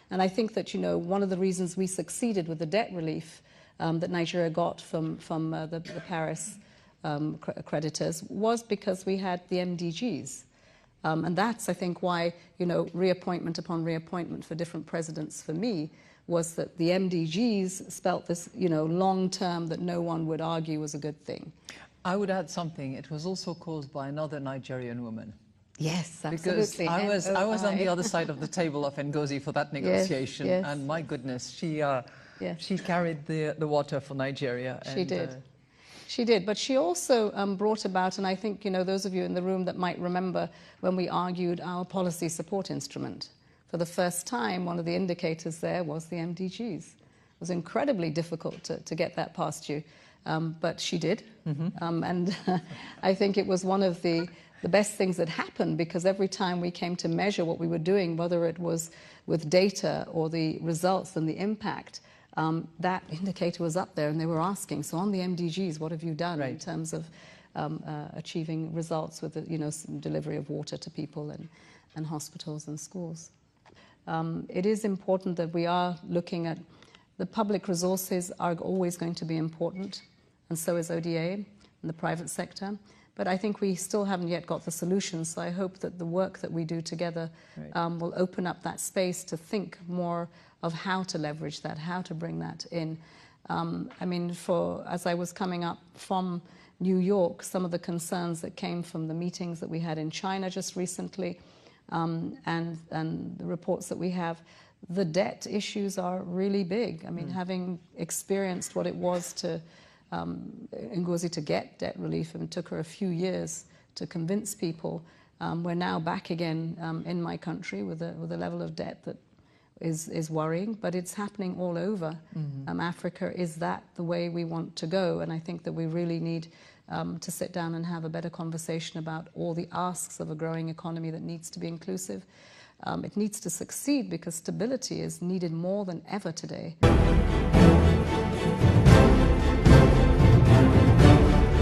And I think that, one of the reasons we succeeded with the debt relief that Nigeria got from the Paris creditors was because we had the MDGs. And that's, I think, why, reappointment upon reappointment for different presidents for me was that the MDGs spelt this, long term that no one would argue was a good thing. I would add something. It was also caused by another Nigerian woman. Yes, absolutely. Because I was on the other side of the table of Ngozi for that negotiation, yes. and my goodness, she carried the water for Nigeria. She did. She did, but she also brought about, and I think, those of you in the room that might remember when we argued our policy support instrument. For the first time, one of the indicators there was the MDGs. It was incredibly difficult to get that past you, but she did. And I think it was one of the best things that happened, because every time we came to measure what we were doing, whether it was with data or the results and the impact, that indicator was up there, and they were asking, so on the MDGs, what have you done in terms of achieving results with the delivery of water to people and hospitals and schools? It is important that we are looking at the public resources are always going to be important, and so is ODA and the private sector. But I think we still haven't yet got the solutions, so I hope that the work that we do together will open up that space to think more of how to leverage that, how to bring that in. I mean, as I was coming up from New York, some of the concerns that came from the meetings that we had in China just recently, and the reports that we have, the debt issues are really big. I mean, having experienced what it was to Ngozi to get debt relief, and it took her a few years to convince people. We're now back again in my country with a level of debt that is worrying, but it's happening all over Africa. Is that the way we want to go? And I think that we really need to sit down and have a better conversation about all the asks of a growing economy that needs to be inclusive. It needs to succeed because stability is needed more than ever today.